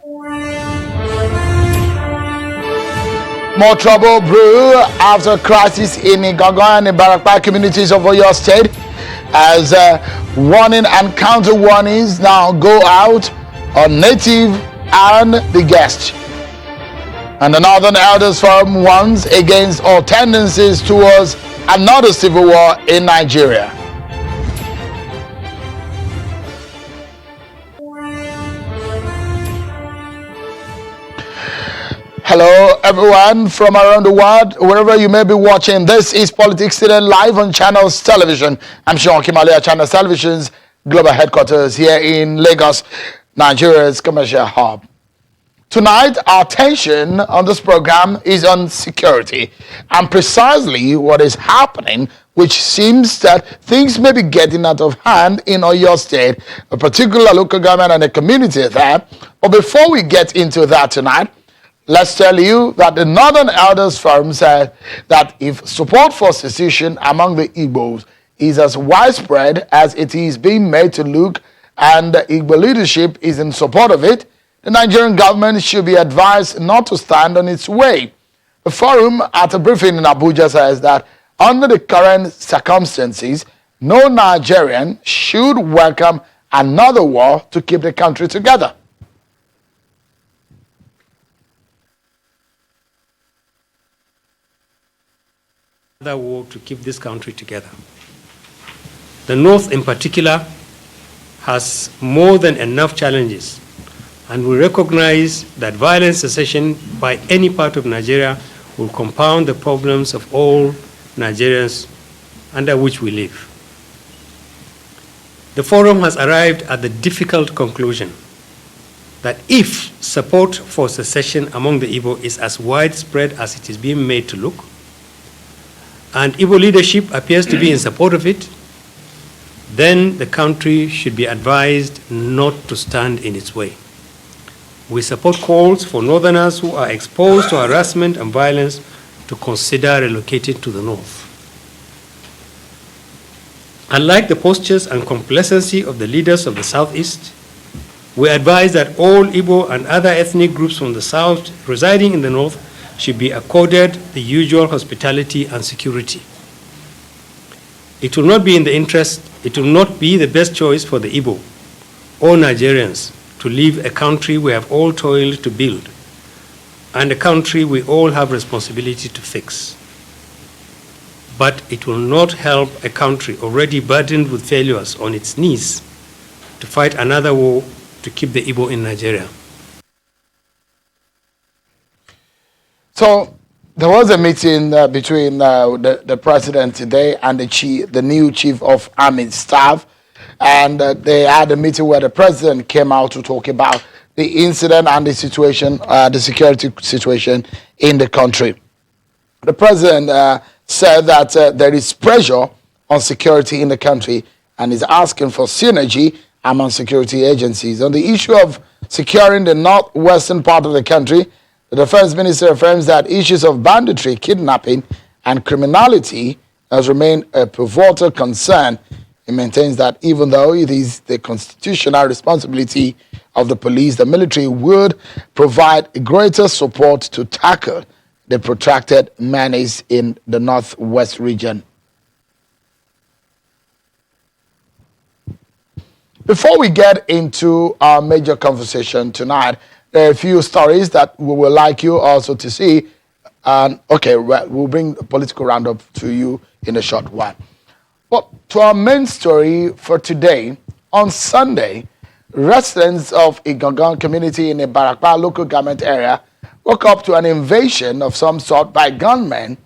More trouble brew after crisis in Igangan and Barakpa communities of Oyo State as warning and counter warnings now go out on native and the guest. And the Northern Elders Forum warns against all tendencies towards another civil war in Nigeria. Hello everyone from around the world, wherever you may be watching. This is Politics Today live on Channels Television. I'm Sean Kimalia, Channels Television's global headquarters here in Lagos, Nigeria's commercial hub. Tonight, our attention on this program is on security and precisely what is happening, which seems that things may be getting out of hand in Oyo State, a particular local government and a community there. But before we get into that tonight, let's tell you that the Northern Elders Forum said that if support for secession among the Igbos is as widespread as it is being made to look and the Igbo leadership is in support of it, the Nigerian government should be advised not to stand on its way. The forum at a briefing in Abuja says that under the current circumstances, no Nigerian should welcome another war to keep the country together. War to keep this country together. The North in particular has more than enough challenges, and we recognize that violent secession by any part of Nigeria will compound the problems of all Nigerians under which we live. The forum has arrived at the difficult conclusion that if support for secession among the Igbo is as widespread as it is being made to look, and Igbo leadership appears to be in support of it, then the country should be advised not to stand in its way. We support calls for Northerners who are exposed to harassment and violence to consider relocating to the North. Unlike the postures and complacency of the leaders of the Southeast, we advise that all Igbo and other ethnic groups from the South residing in the North should be accorded the usual hospitality and security. It will not be the best choice for the Igbo or Nigerians to leave a country we have all toiled to build and a country we all have responsibility to fix. But it will not help a country already burdened with failures on its knees to fight another war to keep the Igbo in Nigeria. So there was a meeting between the president today and the new chief of army staff, and they had a meeting where the president came out to talk about the incident and the situation, the security situation in the country. The president said that there is pressure on security in the country and is asking for synergy among security agencies. On the issue of securing the northwestern part of the country, the defense minister affirms that issues of banditry, kidnapping, and criminality has remained a pivotal concern. He maintains that even though it is the constitutional responsibility of the police, the military would provide greater support to tackle the protracted menace in the northwest region. Before we get into our major conversation tonight, there are a few stories that we would like you also to see. Okay, we'll bring a political roundup to you in a short while. But to our main story for today, on Sunday, residents of Igangan community in the Barakpa local government area woke up to an invasion of some sort by gunmen.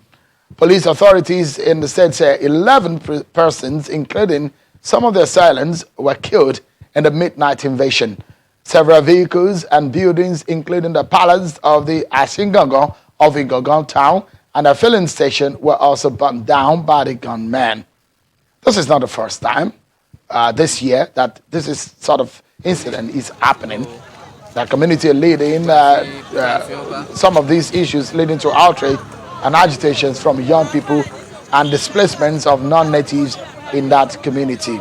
Police authorities in the state say 11 persons, including some of their assailants, were killed in the midnight invasion. Several vehicles and buildings, including the palace of the Igangan of Igangan town and a filling station, were also burnt down by the gunmen. This is not the first time this year that this is sort of incident is happening. The community leading some of these issues leading to outrage and agitations from young people and displacements of non-natives in that community.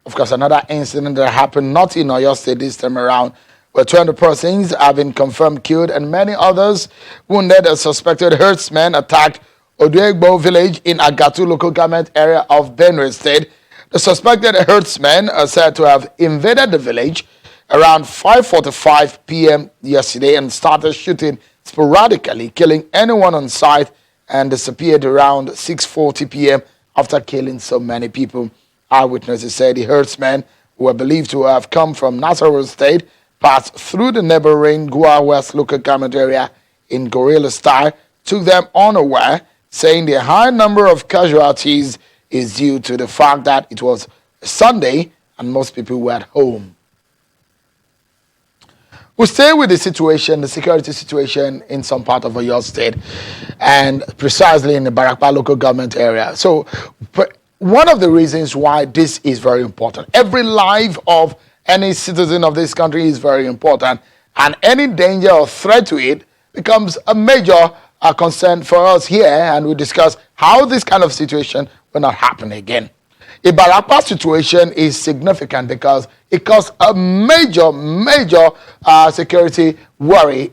Of course, another incident that happened not in Oyo State this time around, where 20 persons have been confirmed killed and many others wounded as suspected herdsmen attacked Oduegbo village in Agatu local government area of Benue State. The suspected herdsmen are said to have invaded the village around 5:45 p.m. yesterday and started shooting sporadically, killing anyone on sight, and disappeared around 6:40 p.m. after killing so many people. Eyewitnesses said the herdsmen, who were believed to have come from Nasarawa State, passed through the neighboring Gua West local government area in guerrilla style, took them unaware, saying the high number of casualties is due to the fact that it was Sunday and most people were at home. We stay with the situation, the security situation in some part of Oyo State, and precisely in the Barakpa local government area. So, one of the reasons why this is very important, every life of any citizen of this country is very important, and any danger or threat to it becomes a major concern for us here, and we discuss how this kind of situation will not happen again. The Barakpa situation is significant because it caused a major security worry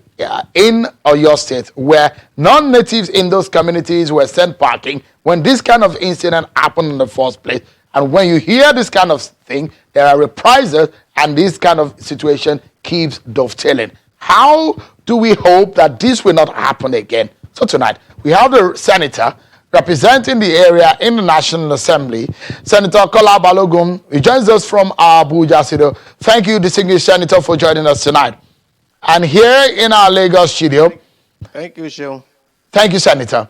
in Oyo State, where non-natives in those communities were sent packing when this kind of incident happened in the first place. And when you hear this kind of thing, there are reprisals, and this kind of situation keeps dovetailing. How do we hope that this will not happen again? So tonight, we have the senator representing the area in the National Assembly, Senator Kola Balogun. He joins us from Abuja. Thank you, distinguished senator, for joining us tonight. And here in our Lagos studio, thank you, Sean. Thank you, Senator.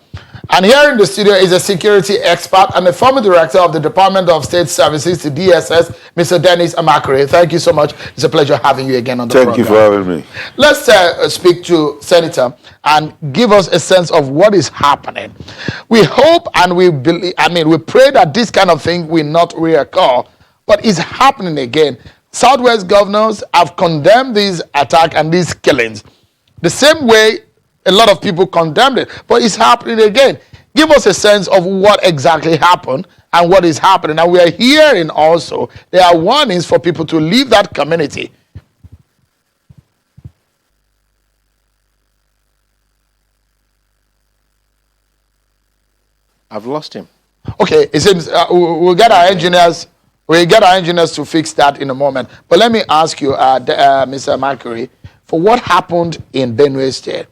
And here in the studio is a security expert and the former director of the Department of State Services, the DSS, Mr. Dennis Amakere. Thank you so much. It's a pleasure having you again on the program. Thank you for having me. Let's speak to Senator and give us a sense of what is happening. We hope and we believe, we pray that this kind of thing will not reoccur, but it's happening again. Southwest governors have condemned this attack and these killings the same way a lot of people condemned it, but it's happening again. Give us a sense of what exactly happened and what is happening. And we are hearing also there are warnings for people to leave that community. I've lost him. Okay, it seems we'll get our engineers. We'll get our engineers to fix that in a moment. But let me ask you, Mr. Makari, for what happened in Benue State.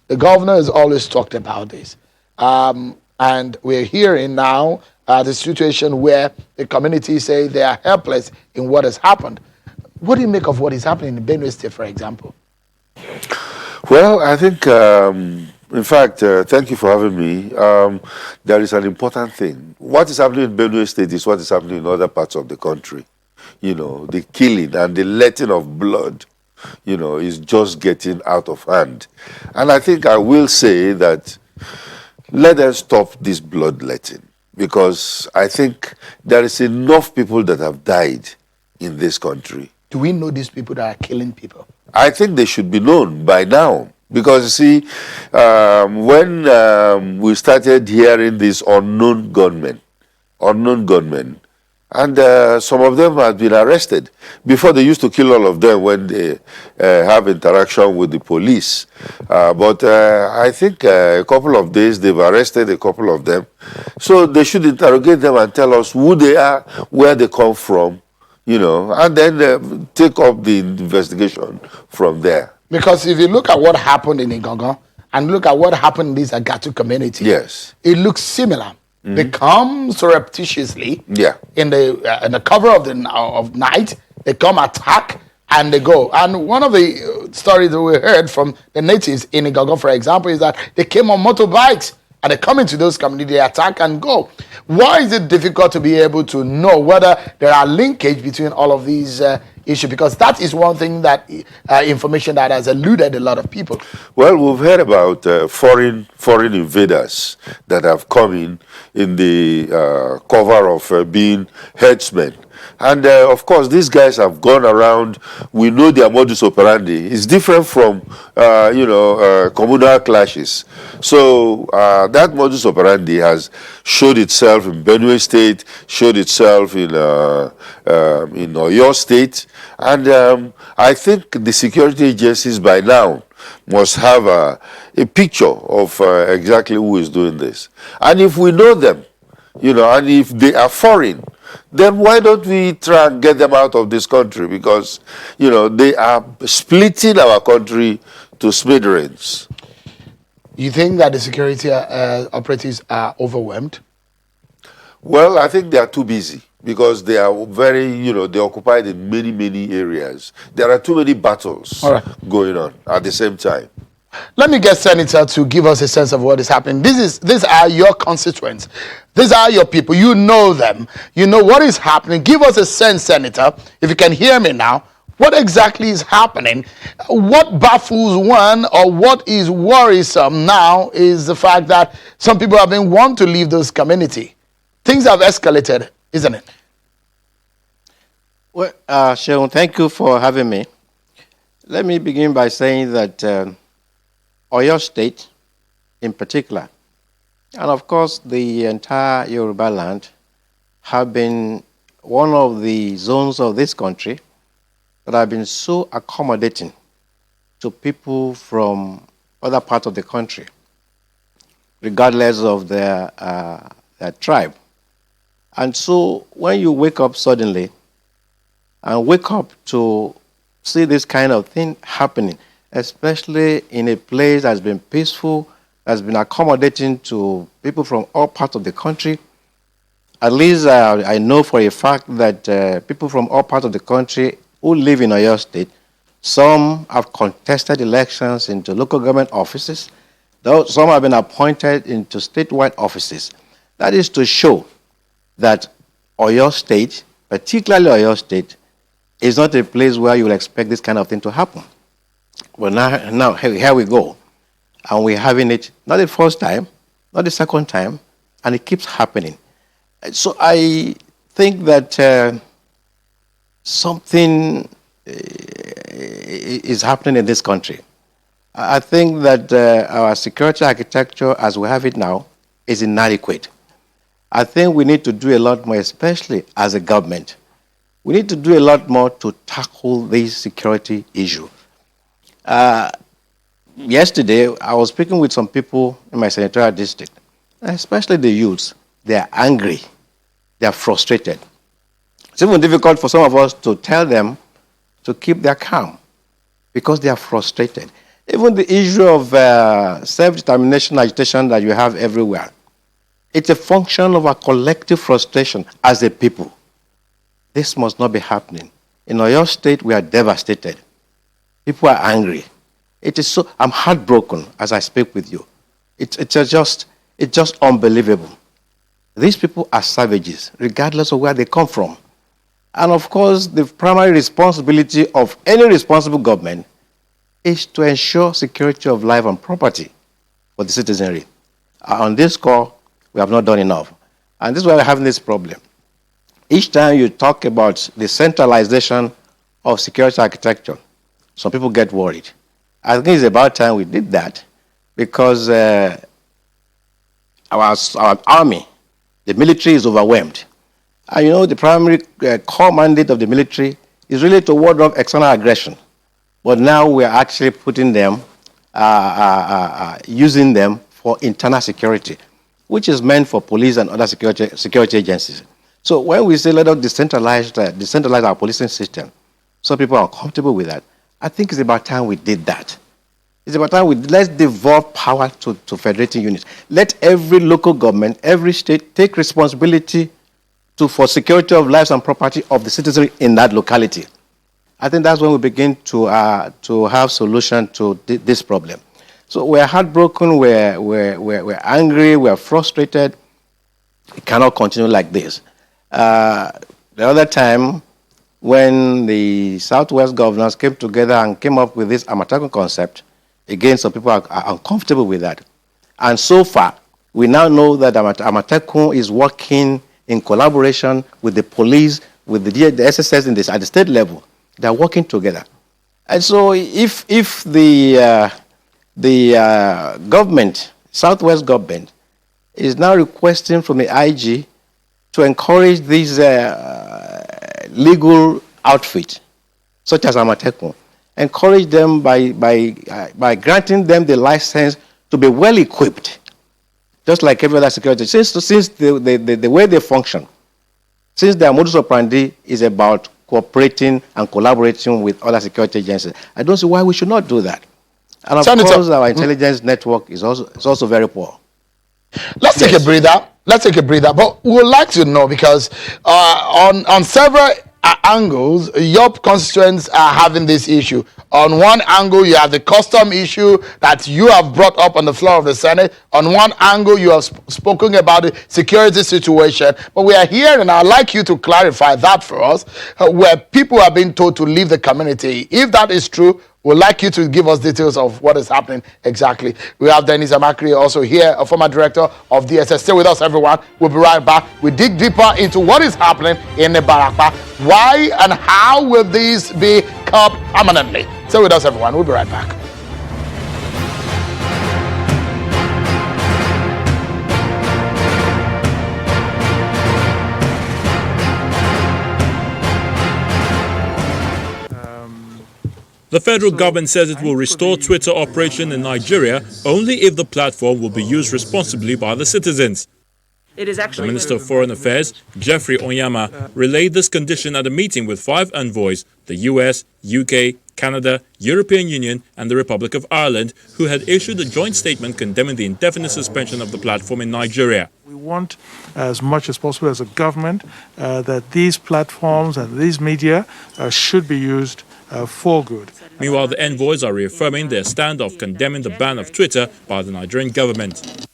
The governor has always talked about this. And we're hearing now the situation where the community say they are helpless in what has happened. What do you make of what is happening in Benue State, for example? Well, I think, in fact, thank you for having me. There is an important thing. What is happening in Benue State is what is happening in other parts of the country. You know, the killing and the letting of blood, is just getting out of hand. And I think I will say that let us stop this bloodletting, because I think there is enough people that have died in this country. Do we know these people that are killing people? I think they should be known by now. Because, you see, when we started hearing these unknown gunmen, and some of them have been arrested. Before, they used to kill all of them when they have interaction with the police. But I think a couple of days, they've arrested a couple of them. So they should interrogate them and tell us who they are, where they come from, and then take up the investigation from there. Because if you look at what happened in Igangan and look at what happened in this Agatu community, yes, it looks similar. They come surreptitiously in the cover of night. They come attack and they go. And one of the stories that we heard from the natives in Igangan, for example, is that they came on motorbikes and they come into those communities, they attack and go. Why is it difficult to be able to know whether there are linkage between all of these issue? Because that is one thing that information that has eluded a lot of people. Well, we've heard about foreign invaders that have come in the cover of being herdsmen. And of course, these guys have gone around. We know their modus operandi. It's different from, communal clashes. So that modus operandi has showed itself in Benue State, showed itself in Oyo State. And I think the security agencies by now must have a picture of exactly who is doing this. And if we know them, and if they are foreign, then why don't we try and get them out of this country? Because, they are splitting our country to smithereens. You think that the security operatives are overwhelmed? Well, I think they are too busy because they are very, they're occupied in many, many areas. There are too many battles going on at the same time. Let me get Senator to give us a sense of what is happening. These are your constituents. These are your people. You know them. You know what is happening. Give us a sense, Senator, if you can hear me now. What exactly is happening? What baffles one or what is worrisome now is the fact that some people have been want to leave this community. Things have escalated, isn't it? Well, Sheung, thank you for having me. Let me begin by saying that Oyo State, in particular, and of course the entire Yoruba land, have been one of the zones of this country that have been so accommodating to people from other parts of the country, regardless of their tribe. And so when you wake up suddenly and wake up to see this kind of thing happening, especially in a place that's been peaceful, that's been accommodating to people from all parts of the country. At least I know for a fact that people from all parts of the country who live in Oyo State, some have contested elections into local government offices, though some have been appointed into statewide offices. That is to show that Oyo State, particularly Oyo State, is not a place where you will expect this kind of thing to happen. Well, now here we go. And we're having it not the first time, not the second time, and it keeps happening. So I think that something is happening in this country. I think that our security architecture as we have it now is inadequate. I think we need to do a lot more, especially as a government. We need to do a lot more to tackle this security issue. Yesterday, I was speaking with some people in my senatorial district, especially the youths. They are angry. They are frustrated. It's even difficult for some of us to tell them to keep their calm because they are frustrated. Even the issue of self-determination agitation that you have everywhere, it's a function of a collective frustration as a people. This must not be happening. In Oyo State, we are devastated. People are angry. It is so, I'm heartbroken as I speak with you. It's just unbelievable. These people are savages, regardless of where they come from. And of course, the primary responsibility of any responsible government is to ensure security of life and property for the citizenry. On this score, we have not done enough. And this is why we're having this problem. Each time you talk about the centralization of security architecture, some people get worried. I think it's about time we did that because our army, the military is overwhelmed. And the primary core mandate of the military is really to ward off external aggression. But now we're actually putting them, using them for internal security, which is meant for police and other security agencies. So when we say let us decentralize our policing system, some people are uncomfortable with that. I think it's about time we did that. It's about time let's devolve power to federating units. Let every local government, every state take responsibility for security of lives and property of the citizenry in that locality. I think that's when we begin to have solution to this problem. So we're heartbroken, we're angry, we're frustrated. It cannot continue like this. The other time, when the Southwest governors came together and came up with this Amotekun concept. Again, some people are uncomfortable with that. And so far, we now know that Amotekun is working in collaboration with the police, with the SSS at the state level. They are working together. And so if the government, Southwest government, is now requesting from the IG to encourage these legal outfits, such as Amotekun, encourage them by granting them the license to be well equipped, just like every other security. Since the way they function, since their modus operandi is about cooperating and collaborating with other security agencies, I don't see why we should not do that. And of course, our intelligence network is also very poor. Let's take a breather. Let's take a breather. But we would like to know, because on several angles, your constituents are having this issue. On one angle, you have the custom issue that you have brought up on the floor of the Senate. On one angle, you have spoken about the security situation. But we are here, and I'd like you to clarify that for us, where people are being told to leave the community. If that is true, we'd like you to give us details of what is happening exactly. We have Dennis Amakri also here, a former director of DSS. Stay with us, everyone. We'll be right back. We dig deeper into what is happening in the Barakpa. Why and how will these be curbed permanently? Stay with us, everyone. We'll be right back. The federal government says it will restore Twitter operation in Nigeria only if the platform will be used responsibly by the citizens. The Minister of Foreign Affairs, Jeffrey Onyama, relayed this condition at a meeting with 5 envoys, the US, UK, Canada, European Union and the Republic of Ireland, who had issued a joint statement condemning the indefinite suspension of the platform in Nigeria. We want, as much as possible as a government, that these platforms and these media should be used for good. Meanwhile, the envoys are reaffirming their stand of condemning the ban of Twitter by the Nigerian government.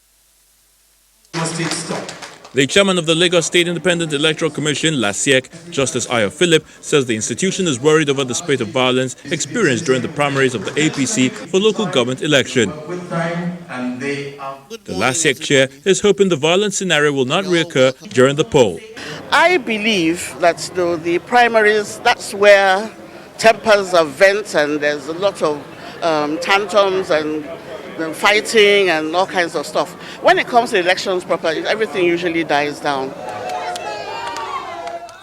The chairman of the Lagos State Independent Electoral Commission, LASIEC, Justice Ayo Philip, says the institution is worried over the spate of violence experienced during the primaries of the APC for local government election. The LASIEC chair is hoping the violent scenario will not reoccur during the poll. I believe that the primaries, that's where tempers are vent, and there's a lot of tantrums and fighting and all kinds of stuff. When it comes to elections proper, everything usually dies down.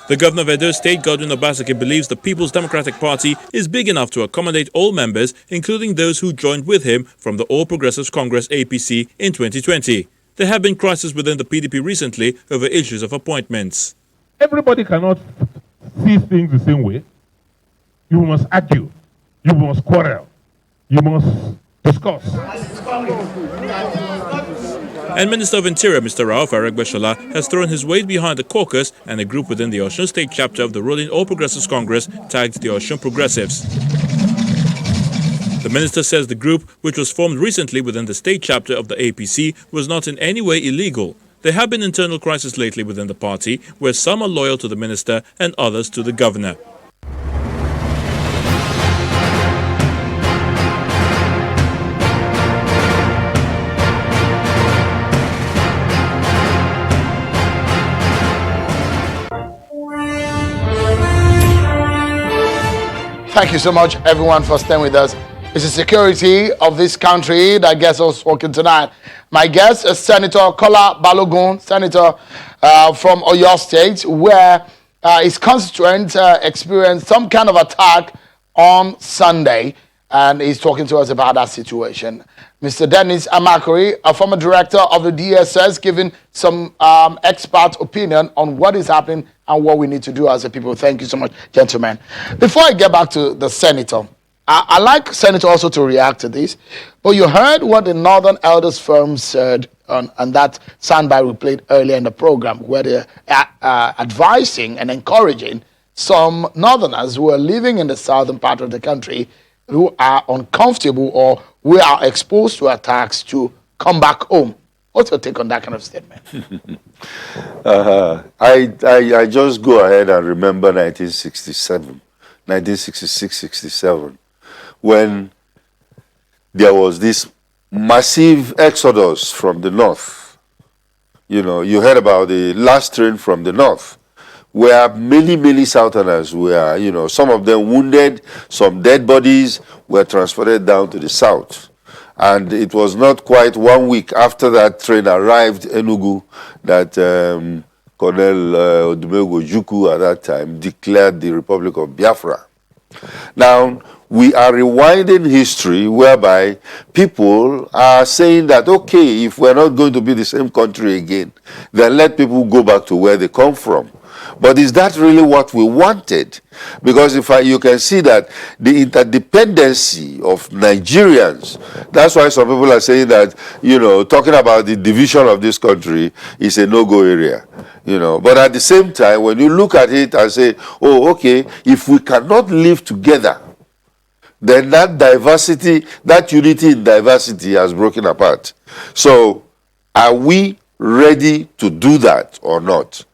The governor of Edo State, Godwin Obaseki, believes the People's Democratic Party is big enough to accommodate all members, including those who joined with him from the All Progressives Congress APC in 2020. There have been crises within the PDP recently over issues of appointments. Everybody cannot see things the same way. You must argue. You must quarrel. You must discuss. And Minister of Interior, Mr. Rauf Aregbesola, has thrown his weight behind the caucus and a group within the Osun State chapter of the ruling All Progressives Congress tagged the Osun Progressives. The minister says the group, which was formed recently within the state chapter of the APC, was not in any way illegal. There have been internal crises lately within the party, where some are loyal to the minister and others to the governor. Thank you so much, everyone, for staying with us. It's the security of this country that gets us working tonight. My guest is Senator Kola Balogun, Senator from Oyo State, where his constituents experienced some kind of attack on Sunday, and he's talking to us about that situation. Mr. Dennis Amakri, a former director of the DSS, giving some expert opinion on what is happening and what we need to do as a people. Thank you so much, gentlemen. Before I get back to the senator, I like Senator also to react to this. But you heard what the Northern Elders Forum said on that soundbite we played earlier in the program, where they're advising and encouraging some Northerners who are living in the southern part of the country who are uncomfortable or who are exposed to attacks to come back home. What's your take on that kind of statement? I just go ahead and remember 1966, 67, when there was this massive exodus from the north. You know, you heard about the last train from the north, where many Southerners were, you know, some of them wounded, some dead bodies were transported down to the south. And it was not quite 1 week after that train arrived in Enugu that Colonel Odumegwu Ojukwu at that time declared the Republic of Biafra. Now, we are rewinding history whereby people are saying that, okay, if we're not going to be the same country again, then let people go back to where they come from. But is that really what we wanted? Because you can see that the interdependency of Nigerians, that's why some people are saying that, you know, talking about the division of this country is a no-go area. You know, but at the same time, when you look at it and say, oh, okay, if we cannot live together, then that diversity, that unity in diversity has broken apart. So, are we ready to do that or not?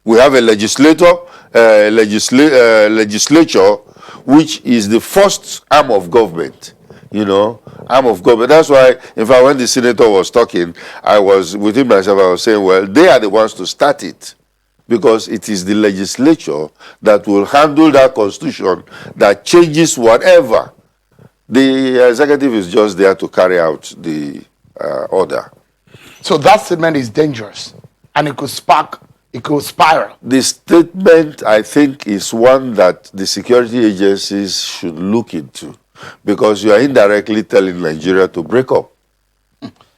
We have a legislature, which is the first arm of government, you know, arm of government. That's why, in fact, when the senator was talking, I was within myself, I was saying, well, they are the ones to start it, because it is the legislature that will handle that constitution that changes whatever. The executive is just there to carry out the order. So that statement is dangerous, and it could spiral. The statement, I think, is one that the security agencies should look into, because you are indirectly telling Nigeria to break up.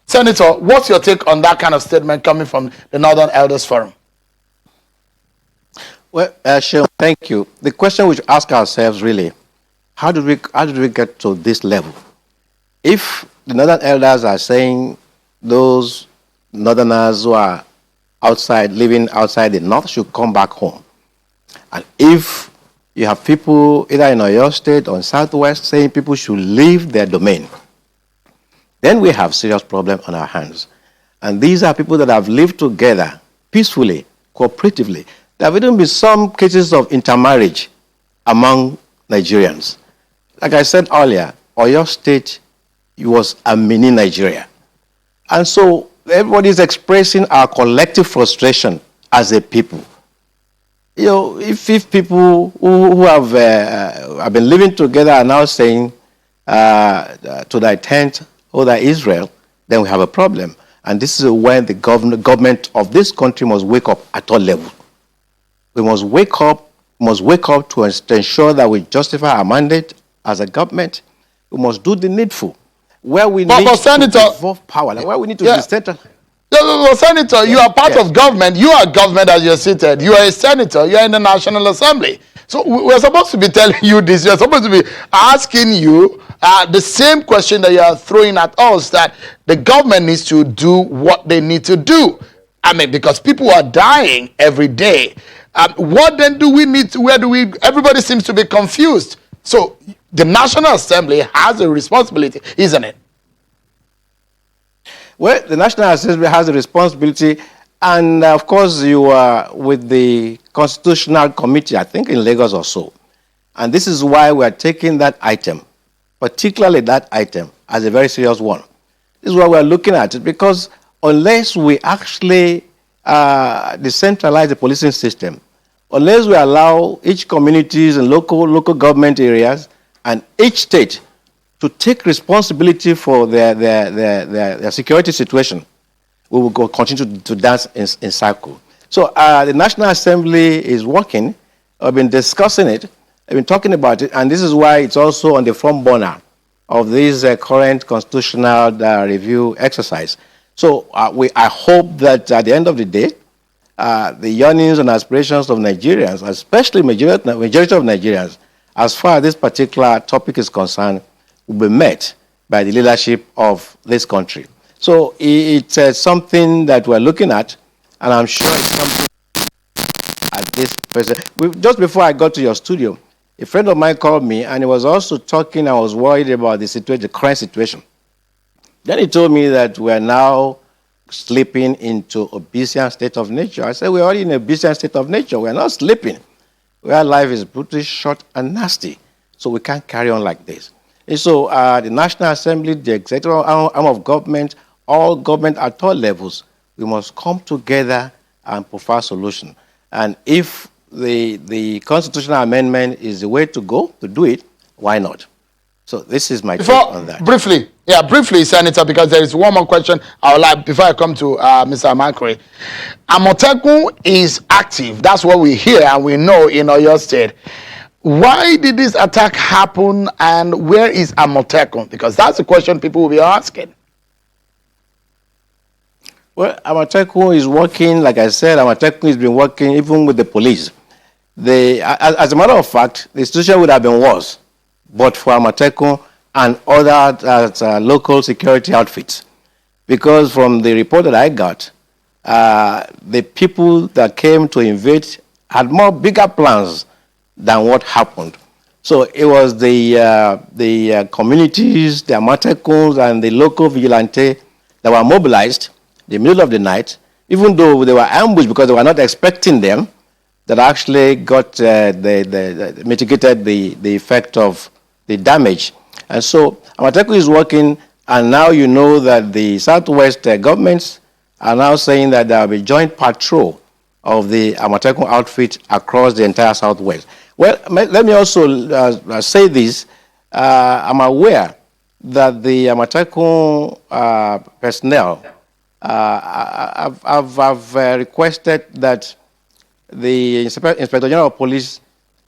Senator, what's your take on that kind of statement coming from the Northern Elders Forum? Well, Sean, thank you. The question we should ask ourselves really, how did we get to this level? If the Northern Elders are saying those Northerners who are living outside the North should come back home, and if you have people either in Oyo State or in Southwest saying people should leave their domain, then we have serious problem on our hands. And these are people that have lived together peacefully, cooperatively. There have even been some cases of intermarriage among Nigerians. Like I said earlier, Oyo State was a mini Nigeria. And so everybody is expressing our collective frustration as a people. You know, if people who have been living together are now saying to the intent, oh, that Israel, then we have a problem. And this is when the government of this country must wake up at all levels. We must wake up to ensure that we justify our mandate as a government. We must do the needful. Where we need to devolve power, like where we need to decentralize. Well, Senator, you are part of government. You are government as you're seated. You are a senator. You are in the National Assembly. So we're supposed to be telling you this. We're supposed to be asking you the same question that you are throwing at us, that the government needs to do what they need to do. I mean, because people are dying every day. What then do we need to, everybody seems to be confused. So the National Assembly has a responsibility, isn't it? Well, the National Assembly has a responsibility, and of course you are with the Constitutional Committee, I think in Lagos or so. And this is why we are taking that item, particularly that item, as a very serious one. This is why we are looking at it, because unless we actually decentralize the policing system, unless we allow each communities and local government areas and each state to take responsibility for their security situation, we will continue to dance in circle. So the National Assembly is working. I've been discussing it. I've been talking about it, and this is why it's also on the front burner of this current constitutional review exercise. So I hope that at the end of the day, the yearnings and aspirations of Nigerians, especially majority of Nigerians, as far as this particular topic is concerned, will be met by the leadership of this country. So it's something that we're looking at, and I'm sure it's something at this present. Just before I got to your studio, a friend of mine called me, and he was also talking, I was worried about the current situation. Then he told me that we're now slipping into obedient state of nature. I say we're already in a obedient state of nature. We're not slipping. Where life is brutally short and nasty. So we can't carry on like this. And so the National Assembly, the executive arm of government, all government at all levels, we must come together and provide solution. And if the constitutional amendment is the way to go to do it, why not? So this is my take on that. Briefly, Senator, because there is one more question I would like before I come to Mr. Amakri. Amotekun is active. That's what we hear and we know in Oyo State. Why did this attack happen and where is Amotekun? Because that's the question people will be asking. Well, Amotekun is working, like I said, Amotekun has been working even with the police. As a matter of fact, the situation would have been worse, but for Amotekun and other local security outfits. Because from the report that I got, the people that came to invade had bigger plans than what happened. So it was the communities, the Amotekuns, and the local vigilante that were mobilized in the middle of the night, even though they were ambushed because they were not expecting them, that actually got mitigated the effect of the damage. And so Amotekun is working, and now you know that the Southwest governments are now saying that there will be joint patrol of the Amotekun outfit across the entire Southwest. Well, let me also say this. I'm aware that the Amotekun personnel have requested that the Inspector General of Police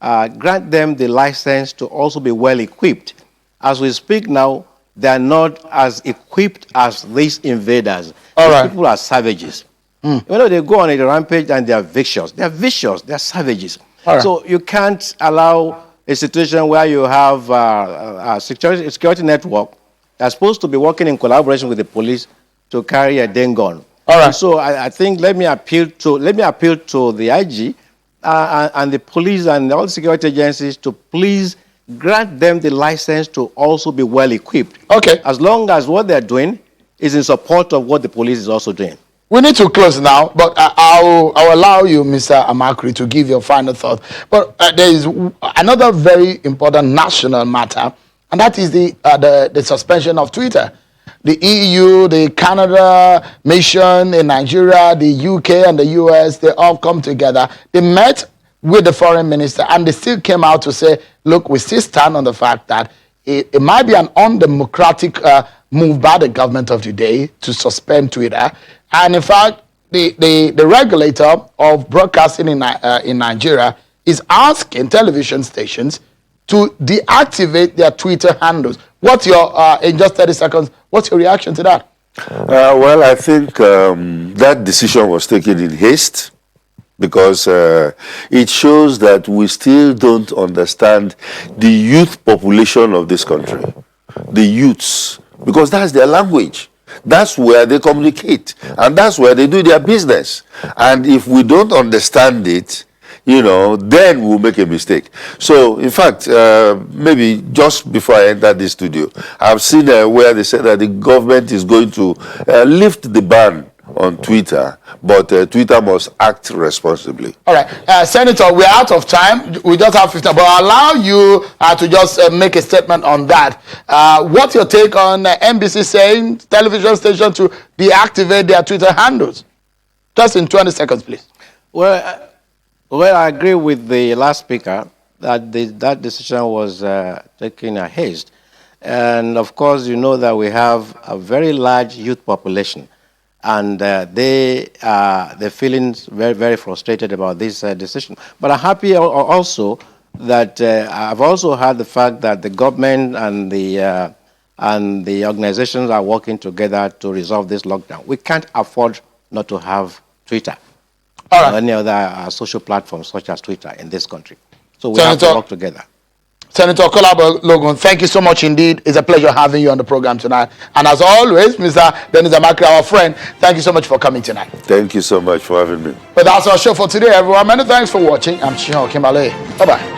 grant them the license to also be well equipped. As we speak now, they are not as equipped as these invaders. These people are savages. You know, they go on a rampage and they are vicious. They are vicious. They are savages. So you can't allow a situation where you have a security network that's supposed to be working in collaboration with the police to carry a dang gun. So I think let me appeal to the IG and the police and all security agencies to please grant them the license to also be well equipped. As long as what they're doing is in support of what the police is also doing. We need to close now, but I'll allow you, Mr. Amakri, to give your final thought. But there is another very important national matter, and that is the suspension of Twitter. The EU, the Canada mission in Nigeria, the UK and the US, they all come together. They met with the foreign minister and they still came out to say, look, we still stand on the fact that it might be an undemocratic move by the government of the day to suspend Twitter. And in fact, the regulator of broadcasting in Nigeria is asking television stations to deactivate their Twitter handles. What's your, in just 30 seconds, what's your reaction to that? Well, I think that decision was taken in haste because it shows that we still don't understand the youth population of this country. The youths, because that's their language. That's where they communicate, and that's where they do their business. And if we don't understand it, you know, then we'll make a mistake. So, in fact, maybe just before I enter this studio, I've seen where they said that the government is going to lift the ban on Twitter, but Twitter must act responsibly. All right, Senator, we're out of time. We just have 15, but I'll allow you to just make a statement on that. What's your take on NBC saying television station to deactivate their Twitter handles? Just in 20 seconds, please. Well, I agree with the last speaker that that decision was taken in haste. And of course, you know that we have a very large youth population. And they're feeling very, very frustrated about this decision. But I'm happy also that I've also heard the fact that the government and the organizations are working together to resolve this lockdown. We can't afford not to have Twitter or any other social platforms such as Twitter in this country. So we have to work together. Senator Kolabo Logan, thank you so much indeed. It's a pleasure having you on the program tonight. And as always, Mr. Dennis Amakri, our friend, thank you so much for coming tonight. Thank you so much for having me. But that's our show for today, everyone. Many thanks for watching. I'm Chiho Kimale. Bye-bye.